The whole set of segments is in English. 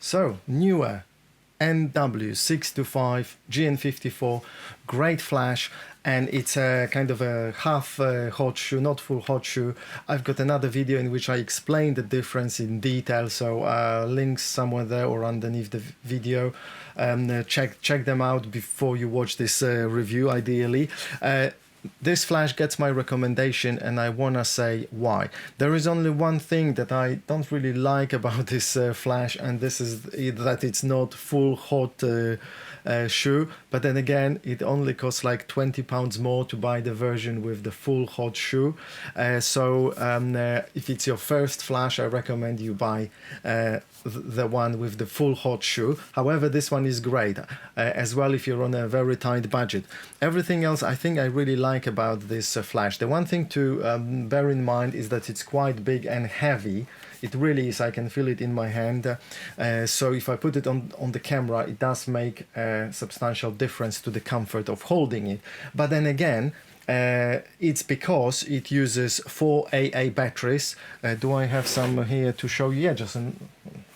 So, Neewer NW625 GN54, great flash, and it's a kind of a half hot shoe, not full hot shoe. I've got another video in which I explain the difference in detail, so links somewhere there or underneath the video. Check them out before you watch this review, ideally. This flash gets my recommendation, and I wanna say why. There is only one thing that I don't really like about this flash, and this is that it's not full hot shoe. But then again, it only costs like £20 more to buy the version with the full hot shoe. So if it's your first flash, I recommend you buy the one with the full hot shoe. However, this one is great as well if you're on a very tight budget. Everything else I think I really like about this flash. The one thing to bear in mind is that it's quite big and heavy. It really is. I can feel it in my hand. So if I put it on the camera, it does make a substantial difference to the comfort of holding it. But then again, it's because it uses 4 AA batteries. Do I have some here to show you? Yeah,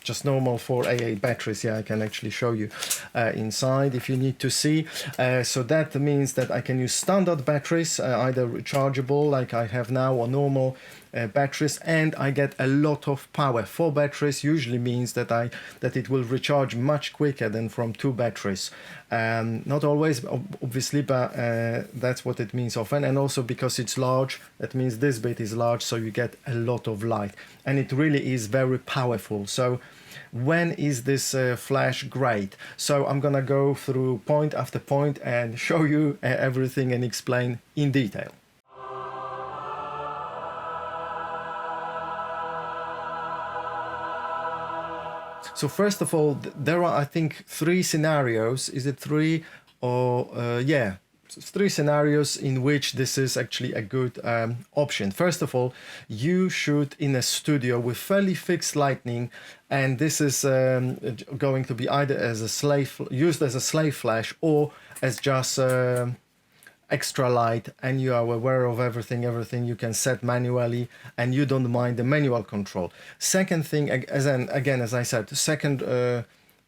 just normal 4 AA batteries. Yeah, I can actually show you inside if you need to see. So that means that I can use standard batteries, either rechargeable like I have now, or normal batteries, and I get a lot of power. 4 batteries usually means that it will recharge much quicker than from 2 batteries. Not always, obviously, but that's what it means often. And also because it's large, that means this bit is large, so you get a lot of light, and it really is very powerful. So when is this flash great? So I'm gonna go through point after point and show you everything and explain in detail. So first of all, there are, I think, 3 scenarios. Is it 3 or yeah, 3 scenarios in which this is actually a good option. First of all, you shoot in a studio with fairly fixed lighting, and this is going to be either as used as a slave flash or as just extra light, and you are aware of everything you can set manually, and you don't mind the manual control. Second thing, again as I said, second,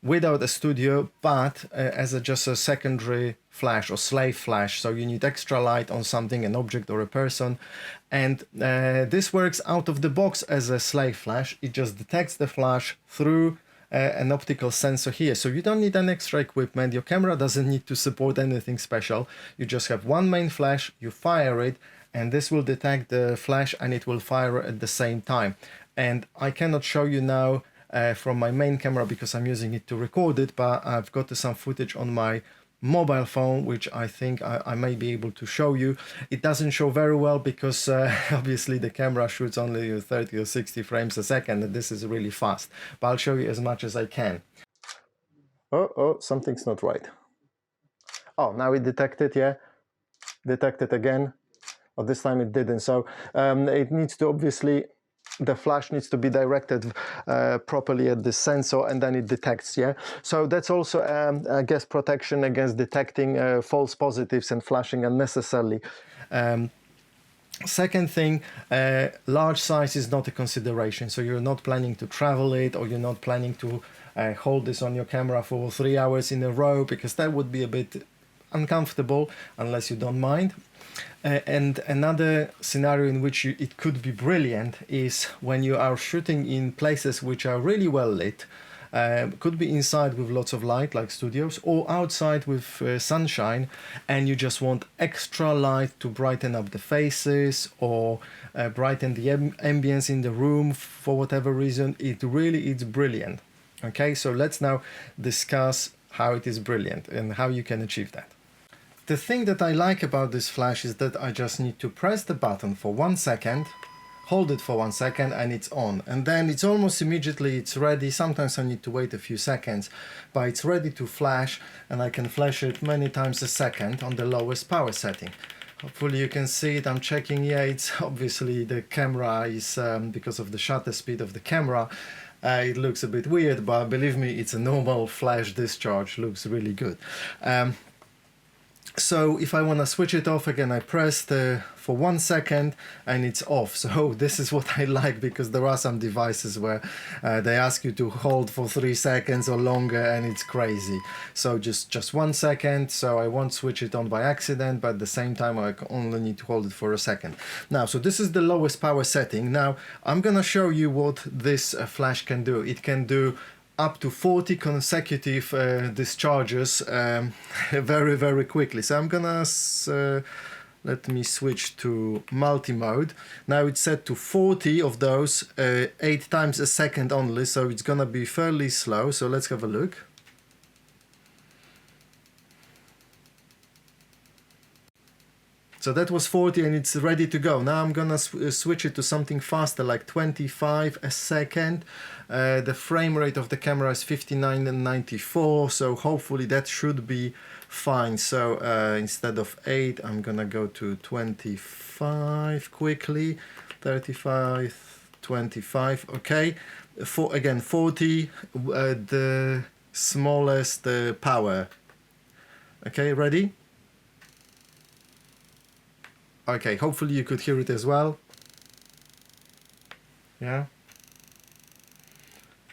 without a studio, but as just a secondary flash or slave flash, so you need extra light on something, an object or a person, and this works out of the box as a slave flash. It just detects the flash through an optical sensor here, so you don't need an extra equipment. Your camera doesn't need to support anything special. You just have one main flash, you fire it, and this will detect the flash and it will fire at the same time. And I cannot show you now from my main camera because I'm using it to record it, but I've got some footage on my mobile phone which I think I may be able to show you. It doesn't show very well because obviously the camera shoots only 30 or 60 frames a second, and this is really fast, but I'll show you as much as I can. Oh, something's not right. Oh, now it detected, yeah, detected again. Oh, this time it didn't. So it needs to, obviously the flash needs to be directed properly at the sensor, and then it detects, yeah. So that's also I guess protection against detecting false positives and flashing unnecessarily. Second thing, large size is not a consideration, so you're not planning to travel it, or you're not planning to hold this on your camera for 3 hours in a row, because that would be a bit uncomfortable unless you don't mind. And another scenario in which it could be brilliant is when you are shooting in places which are really well lit. Could be inside with lots of light like studios, or outside with sunshine, and you just want extra light to brighten up the faces or brighten the ambience in the room for whatever reason. It's brilliant. Okay, so let's now discuss how it is brilliant and how you can achieve that. The thing that I like about this flash is that I just need to press the button for 1 second, hold it for 1 second, and it's on, and then it's almost immediately it's ready. Sometimes I need to wait a few seconds, but it's ready to flash, and I can flash it many times a second on the lowest power setting. Hopefully you can see it. I'm checking. Yeah, it's obviously the camera is because of the shutter speed of the camera, it looks a bit weird, but believe me, it's a normal flash discharge. Looks really good. So if I want to switch it off again, I press for 1 second and it's off. So this is what I like, because there are some devices where they ask you to hold for 3 seconds or longer, and it's crazy. So just 1 second, so I won't switch it on by accident, but at the same time I only need to hold it for a second. Now, so this is the lowest power setting. Now I'm gonna show you what this flash can do. It can do up to 40 consecutive discharges very, very quickly. So I'm gonna let me switch to multi-mode. Now it's set to 40 of those, 8 times a second only, so it's gonna be fairly slow. So let's have a look. So that was 40 and it's ready to go. Now I'm gonna switch it to something faster, like 25 a second. The frame rate of the camera is 59 and 94, so hopefully that should be fine. So instead of 8, I'm gonna go to 25 quickly. 35, 25, okay. Again, 40, the smallest power. Okay, ready? Okay, hopefully you could hear it as well. Yeah.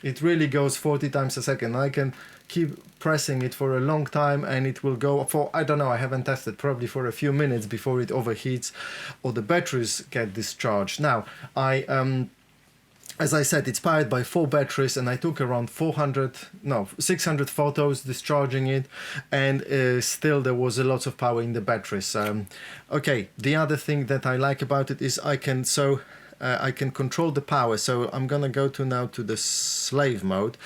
It really goes 40 times a second. I can keep pressing it for a long time and it will go for, I don't know, I haven't tested, probably for a few minutes before it overheats or the batteries get discharged. Now, as I said, it's powered by 4 batteries, and I took around 600 photos discharging it, and still there was a lot of power in the batteries. Okay, the other thing that I like about it is I can control the power. So I'm gonna go now to the slave mode.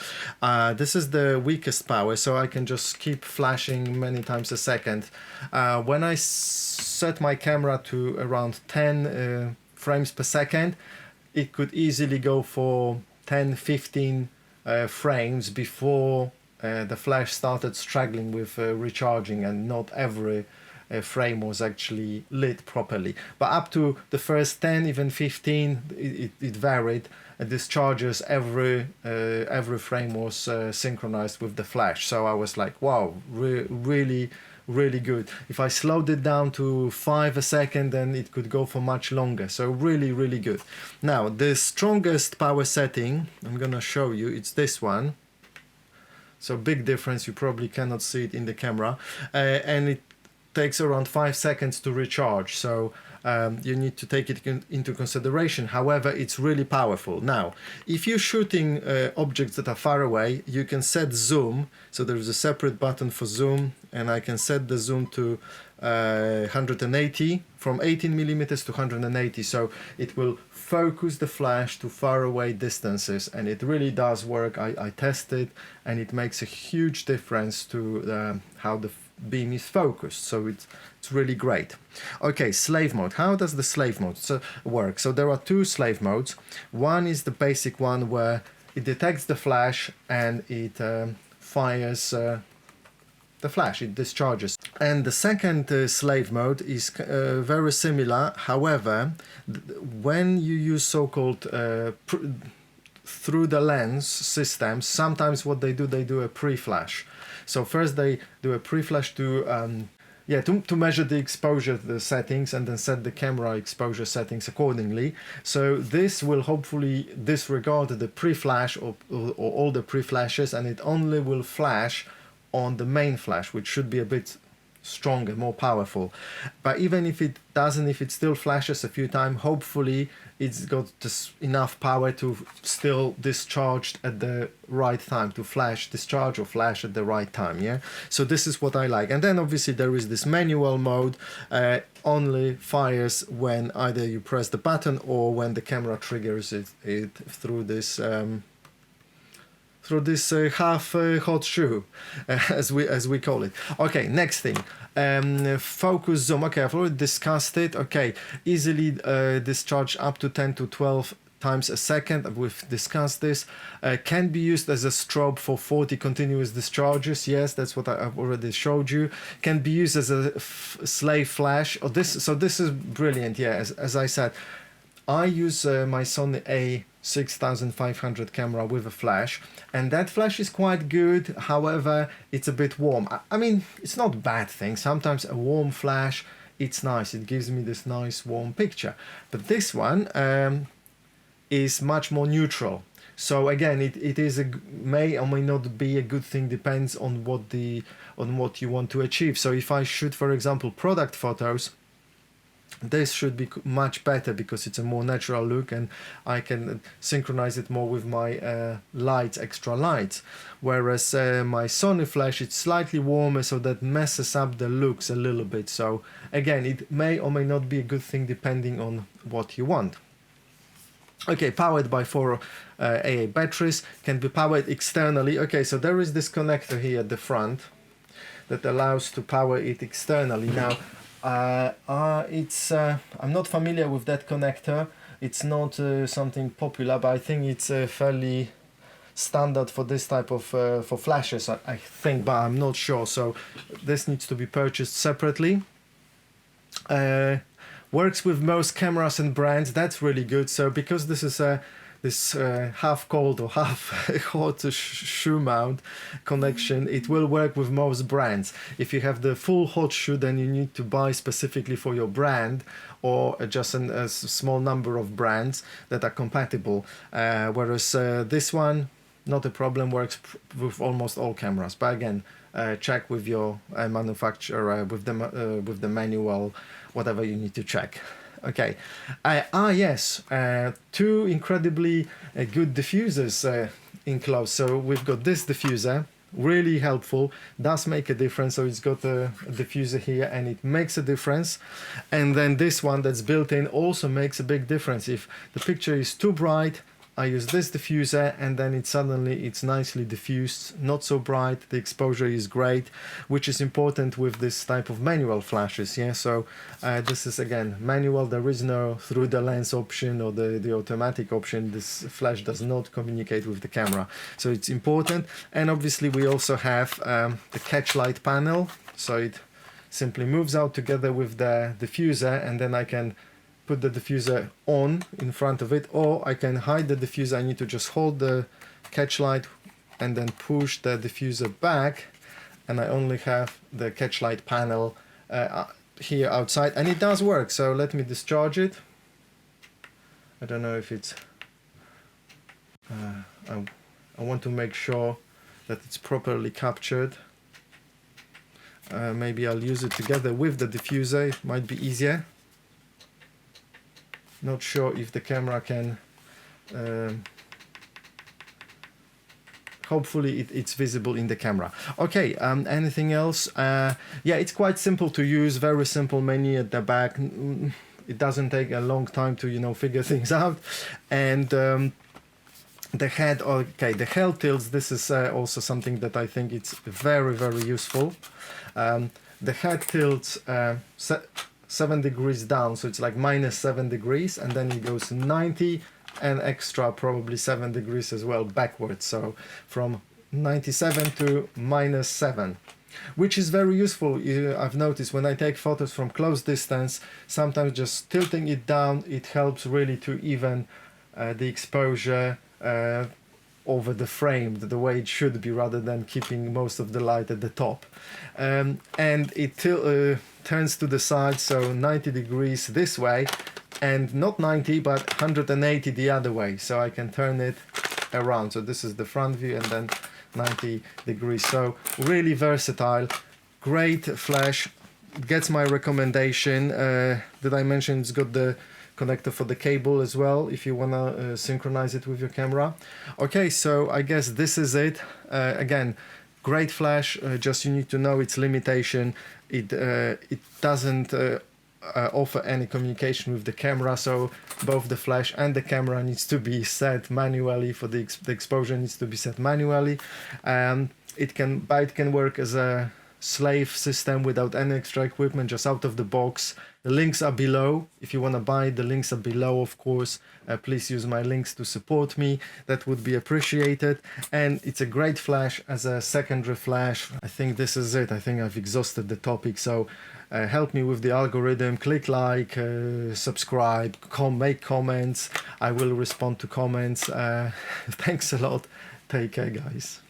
This is the weakest power, so I can just keep flashing many times a second. When I set my camera to around 10 frames per second, it could easily go for 10-15 frames before the flash started struggling with recharging, and not every frame was actually lit properly. But up to the first 10, even 15, it varied. Discharges, every frame was synchronized with the flash. So I was like, wow, really good. If I slowed it down to 5 a second, then it could go for much longer. So really good. Now the strongest power setting I'm gonna show you, it's this one. So big difference, you probably cannot see it in the camera, and it takes around 5 seconds to recharge. So you need to take it into consideration. However, it's really powerful. Now, if you're shooting objects that are far away, you can set zoom. So there is a separate button for zoom, and I can set the zoom to 180, from 18 millimeters to 180. So it will focus the flash to far away distances, and it really does work. I tested, and it makes a huge difference to how the beam is focused. So it's really great. Okay, slave mode. How does the slave mode work? So there are 2 slave modes. One is the basic one where it detects the flash and it fires the flash, it discharges. And the second slave mode is very similar. However, when you use so-called through the lens systems, sometimes what they do a pre-flash. So first they do a pre-flash to measure the exposure, the settings, and then set the camera exposure settings accordingly. So this will hopefully disregard the pre-flash or all the pre-flashes, and it only will flash on the main flash, which should be a bit stronger, more powerful. But even if it doesn't, if it still flashes a few times, hopefully it's got just enough power to still discharge at the right time, to discharge or flash at the right time. Yeah, so this is what I like. And then obviously there is this manual mode, only fires when either you press the button or when the camera triggers it through this half hot shoe, as we call it. Okay, next thing, focus zoom. Okay, I've already discussed it. Okay, easily discharge up to 10 to 12 times a second. We've discussed this. Can be used as a strobe for 40 continuous discharges. Yes, that's what I've already showed you. Can be used as a slave flash. So this is brilliant. Yeah, as I said, I use my Sony A6500 camera with a flash, and that flash is quite good. However, it's a bit warm. I mean, it's not a bad thing. Sometimes a warm flash, it's nice. It gives me this nice warm picture. But this one is much more neutral. So again, it is may or may not be a good thing, depends on what you want to achieve. So if I shoot, for example, product photos, this should be much better because it's a more natural look, and I can synchronize it more with my lights, extra lights. Whereas my Sony flash, it's slightly warmer, so that messes up the looks a little bit. So again, it may or may not be a good thing depending on what you want. Okay, powered by 4 AA batteries, can be powered externally. Okay, so there is this connector here at the front that allows to power it externally. Now, I'm not familiar with that connector. It's not something popular, but I think it's fairly standard for this type of for flashes, I think, but I'm not sure. So this needs to be purchased separately. Works with most cameras and brands. That's really good. So because this is this half cold or half hot shoe mount connection, it will work with most brands. If you have the full hot shoe, then you need to buy specifically for your brand, or just a small number of brands that are compatible. Whereas this one, not a problem, works with almost all cameras. But again, check with your manufacturer, with the manual, whatever you need to check. Okay, yes, 2 incredibly good diffusers enclosed. So we've got this diffuser, really helpful, does make a difference. So it's got a diffuser here and it makes a difference. And then this one that's built in also makes a big difference. If the picture is too bright, I use this diffuser, and then it's nicely diffused, not so bright, the exposure is great, which is important with this type of manual flashes. Yeah, so this is again manual, there is no through the lens option or the automatic option. This flash does not communicate with the camera, so it's important. And obviously we also have the catch light panel, so it simply moves out together with the diffuser, and then I can put the diffuser on in front of it, or I can hide the diffuser. I need to just hold the catch light and then push the diffuser back, and I only have the catch light panel here outside, and it does work. So let me discharge it. I don't know if it's I want to make sure that it's properly captured. Maybe I'll use it together with the diffuser, it might be easier. Not sure if the camera can, hopefully it's visible in the camera. Okay, anything else? Yeah, it's quite simple to use, very simple menu at the back. It doesn't take a long time to, you know, figure things out. And the head, okay, the head tilts, this is also something that I think it's very, very useful. The head tilts 7 degrees down, so it's like -7 degrees, and then it goes 90 and extra probably 7 degrees as well backwards, so from 97 to -7, which is very useful. I've noticed when I take photos from close distance, sometimes just tilting it down, it helps really to even the exposure over the frame the way it should be, rather than keeping most of the light at the top. And it turns to the side, so 90 degrees this way, and not 90 but 180 the other way, so I can turn it around. So this is the front view, and then 90 degrees. So really versatile, great flash, gets my recommendation. Did I mention it's got the connector for the cable as well, if you want to synchronize it with your camera. Okay, so I guess this is it. Again, great flash, just you need to know its limitation. It doesn't offer any communication with the camera, so both the flash and the camera needs to be set manually. For the exposure needs to be set manually. It can work as a slave system without any extra equipment, just out of the box. The links are below. If you want to buy, the links are below, of course. Please use my links to support me. That would be appreciated. And it's a great flash as a secondary flash. I think this is it. I think I've exhausted the topic. So help me with the algorithm. Click like, subscribe, make comments. I will respond to comments. Thanks a lot. Take care, guys.